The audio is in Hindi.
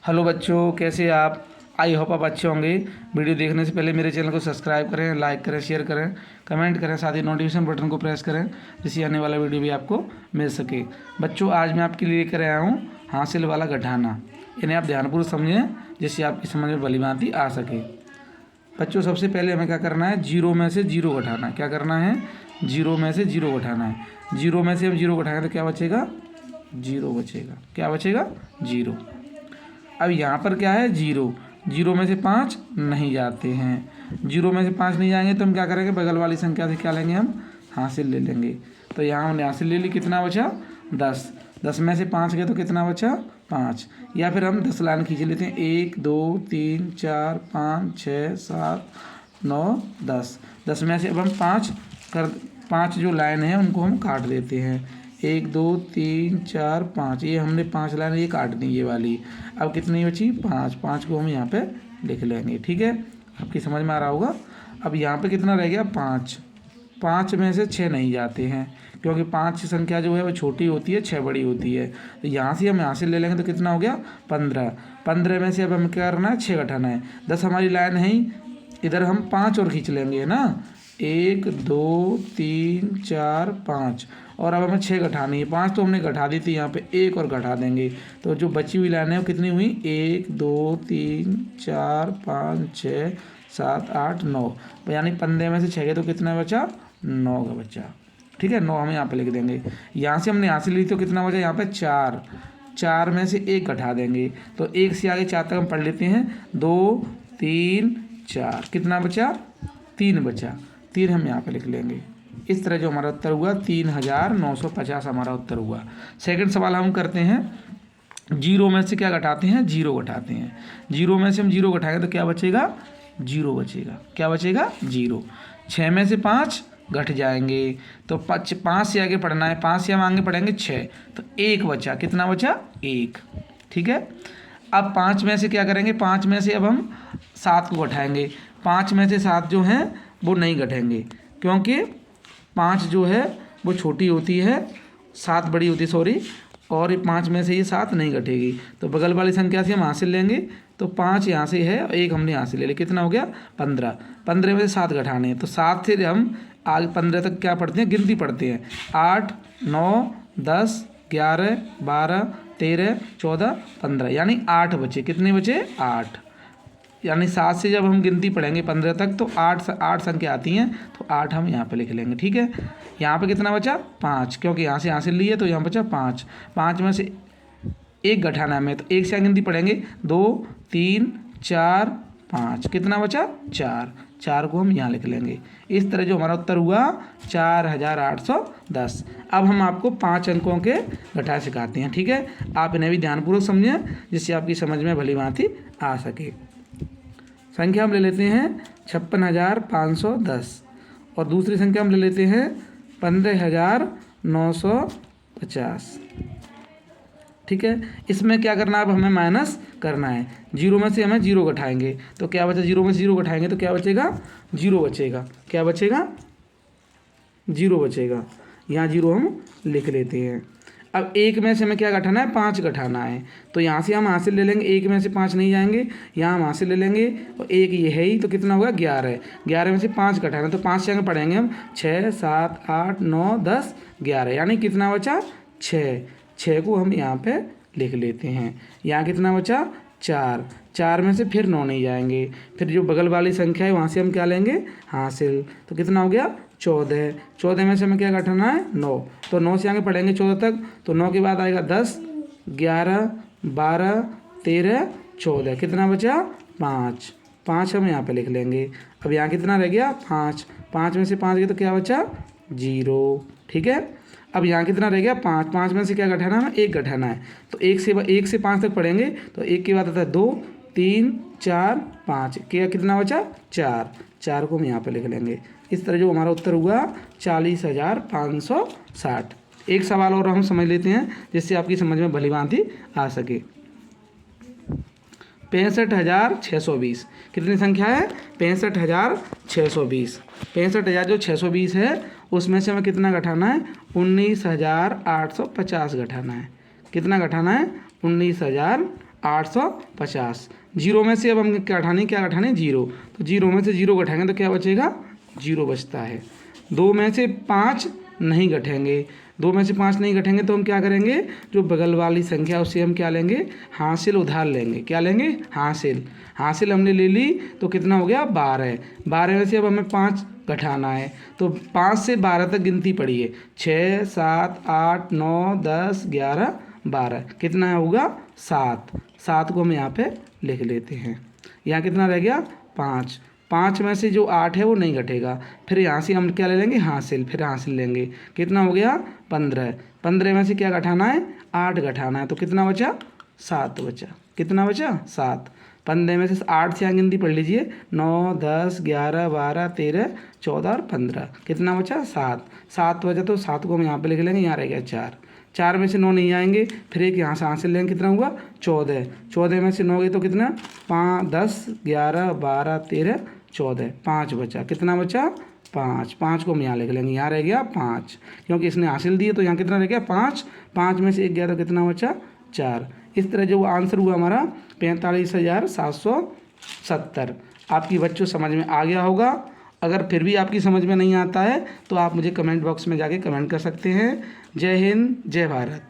हेलो बच्चों, कैसे आप? आई होप आप अच्छे होंगे। वीडियो देखने से पहले मेरे चैनल को सब्सक्राइब करें, लाइक करें, शेयर करें, कमेंट करें, साथ ही नोटिफिकेशन बटन को प्रेस करें जिससे आने वाला वीडियो भी आपको मिल सके। बच्चों, आज मैं आपके लिए लेकर आया हूँ हासिल वाला घटाना। इन्हें आप ध्यानपूर्वक समझें जिससे आपकी समझ में भलीभांति आ सके। बच्चों, सबसे पहले हमें क्या करना है? जीरो में से जीरो घटाना। क्या करना है? जीरो में से जीरो घटाना है। जीरो में से हम जीरो घटाएंगे तो क्या बचेगा? जीरो बचेगा। क्या बचेगा? जीरो। अब यहाँ पर क्या है? जीरो। जीरो में से पाँच नहीं जाते हैं। जीरो में से पाँच नहीं जाएंगे तो हम क्या करेंगे? बगल वाली संख्या से क्या लेंगे? हम हासिल ले लेंगे। तो यहाँ हमने हासिल ले ली। कितना बचा? 10। 10 में से 5 गए तो कितना बचा? 5। या फिर हम 10 लाइन खींच लेते हैं। 1 2 3 4 5 6 7 9 10। 10 में से अब हम 5 जो लाइन है उनको हम काट देते हैं। 1 2 3 4 5, ये हमने 5 लाइन ये काट दी ये वाली। अब कितनी बची? 5। 5 को हम यहाँ पे लिख लेंगे। ठीक है, आपकी समझ में आ रहा होगा। अब यहाँ पे कितना रह गया? 5। 5 में से 6 नहीं जाते हैं क्योंकि 5 संख्या जो है वो छोटी होती है, 6 बड़ी होती है। तो यहाँ से हम यहाँ से ले लेंगे तो कितना हो गया? 15। 15 में से अब हमें क्या करना है? 6 घटाना है। 10 हमारी लाइन है ही, इधर हम 5 और खींच लेंगे, है ना। 1 2 3 4 5 और अब हमें 6 घटानी है। 5 तो हमने घटा दी थी, यहाँ पे 1 और घटा देंगे तो जो बची हुई लाइन है वो कितनी हुई? 1 2 3 4 5 6 7 8 9, यानी 15 में से 6 गए तो कितना बचा? 9 का बचा। ठीक है, 9 हम यहाँ पे लिख देंगे। यहाँ से हमने यहाँ से ली तो कितना बचा? यहाँ पे 4। 4 में से 1 घटा देंगे तो 1 से आगे 4 तक हम पढ़ लेते हैं। 2 3 4, कितना बचा? 3 बचा। 3 हम यहाँ पे लिख लेंगे। इस तरह जो हमारा उत्तर हुआ 3950 हमारा उत्तर हुआ। सेकंड सवाल हम करते हैं। जीरो में से क्या घटाते हैं? जीरो घटाते हैं। जीरो में से हम जीरो घटाएंगे तो क्या बचेगा? जीरो बचेगा। क्या बचेगा? जीरो। 6 में से 5 घट जाएंगे तो 5 से आगे पढ़ना है। 5 से हम आगे पढ़ेंगे 6 तो 1 बचा। कितना बचा? 1। ठीक है, अब 5 में से क्या करेंगे? 5 में से अब हम 7 को घटाएंगे। 5 में से 7 जो हैं वो नहीं घटेंगे क्योंकि 5 जो है वो छोटी होती है, 7 बड़ी होती है, सॉरी। और 5 में से ये 7 नहीं घटेगी तो बगल वाली संख्या से हम हासिल लेंगे। तो 5 यहाँ से है और 1 हमने यहाँ से ले लिया। कितना हो गया? 15। 15 में से 7 घटाने हैं तो 7 से हम आगे 15 तक क्या पढ़ते हैं? गिनती पढ़ते हैं। 8 9 10 11 12 13 14 15, यानी 8 बचे। कितने बचे? 8। यानी 7 से जब हम गिनती पढ़ेंगे 15 तक तो 8 संख्या आती हैं तो 8 हम यहाँ पे लिख लेंगे। ठीक है, यहाँ पे कितना बचा? 5, क्योंकि यहाँ से लिए तो यहाँ बचा 5। 5 में से 1 घटाना है हमें तो 1 से आगे गिनती पढ़ेंगे। 2 3 4 5, कितना बचा? 4। 4 को हम यहाँ लिख लेंगे। इस तरह जो हमारा उत्तर हुआ 4810। अब हम आपको 5 अंकों के घटाए सिखाते हैं। ठीक है, आप इन्हें भी ध्यानपूर्वक समझें जिससे आपकी समझ में भली भांति आ सके। संख्या हम ले लेते हैं 56,510 और दूसरी संख्या हम ले लेते हैं 15,950। ठीक है, इसमें क्या करना है? अब हमें माइनस करना है। जीरो में से हमें जीरो घटाएंगे तो क्या बचा? जीरो में से जीरो घटाएंगे तो क्या बचेगा? जीरो बचेगा। क्या बचेगा? जीरो बचेगा। यहाँ जीरो हम लिख लेते हैं। अब 1 में से हमें क्या घटाना है? 5 घटाना है तो यहाँ से हम हासिल ले लेंगे। 1 में से 5 नहीं जाएंगे, यहाँ हम हासिल ले लेंगे और 1 ये है ही तो कितना होगा? 11। 11 में से 5 घटाना है तो 5 से आगे पढ़ेंगे हम। 6 7 8 9 10 11, यानी कितना बचा? 6। 6 को हम यहाँ पे लिख लेते हैं। यहाँ कितना बचा? 4। 4 में से फिर 9 नहीं जाएंगे, फिर जो बगल वाली संख्या है वहाँ से हम क्या लेंगे? हासिल। तो कितना हो गया? 14। 14 में से हमें क्या घटाना है? 9। तो 9 से आगे पढ़ेंगे 14 तक तो 9 के बाद आएगा 10 11 12 13 14, कितना बचा? 5। 5 हम यहाँ पे लिख लेंगे। अब यहाँ कितना रह गया? 5। 5 में से 5 गए तो क्या बचा? 0। ठीक है, अब यहाँ कितना रह गया? 5। 5 में से क्या घटाना है? 1 घटाना है तो 1 से 5 तक पढ़ेंगे तो 1 के बाद आता है 2 3 4 5, क्या कितना बचा? 4। 4 को हम यहाँ पे लिख लेंगे। इस तरह जो हमारा उत्तर हुआ 40,560। एक सवाल और हम समझ लेते हैं जिससे आपकी समझ में भली भांति आ सके। 65,620 कितनी संख्या है? 65,620। 65,000 जो 620 है उसमें से हमें कितना घटाना है? 19,850 घटाना है। कितना घटाना है? 19,850 850। जीरो में से अब हम क्या घटाने जीरो, तो जीरो में से जीरो घटाएंगे तो क्या बचेगा, जीरो बचता है। 2 में से 5 नहीं घटेंगे, 2 में से 5 नहीं घटेंगे तो हम क्या करेंगे, जो बगल वाली संख्या उससे हम क्या लेंगे, हासिल उधार लेंगे। क्या लेंगे, हासिल हमने ले ली तो कितना हो गया 12। 12 में से अब हमें 5 घटाना है, तो 5 से 12 तक गिनती पड़ी है, 6 7 8 9 10 11 12, कितना होगा 7। 7 को हम यहाँ पे लिख लेते हैं। यहाँ कितना रह गया 5। 5 में से जो 8 है वो नहीं घटेगा, फिर यहाँ से हम क्या ले लेंगे, हासिल, फिर हासिल लेंगे, कितना हो गया 15। 15 में से क्या घटाना है, 8 घटाना है, तो कितना बचा 7 बचा। कितना बचा 7। 15 में से 8 से यहाँ गिनती पढ़ लीजिए, 9 10 11 12 13 14 और 15, कितना बचा 7। 7 बचा तो 7 को हम यहाँ पे लिख लेंगे, यहाँ रह गया 4। 4 में से 9 नहीं आएंगे, फिर एक यहाँ से हासिल लेंगे, कितना हुआ 14। 14 में से 9 गए तो कितना 5 10 11 12 13 14, 5 बचा। कितना बचा 5। 5 को हम यहाँ लिख लेंगे, यहाँ रह गया 5, क्योंकि इसने हासिल दिए तो यहाँ कितना रह गया 5। 5 में से 1 गया तो कितना बचा 4। इस तरह जो आंसर हुआ हमारा 45,770। आपकी बच्चों समझ में आ गया होगा। अगर फिर भी आपकी समझ में नहीं आता है तो आप मुझे कमेंट बॉक्स में जाके कमेंट कर सकते हैं। जय हिंद, जय भारत।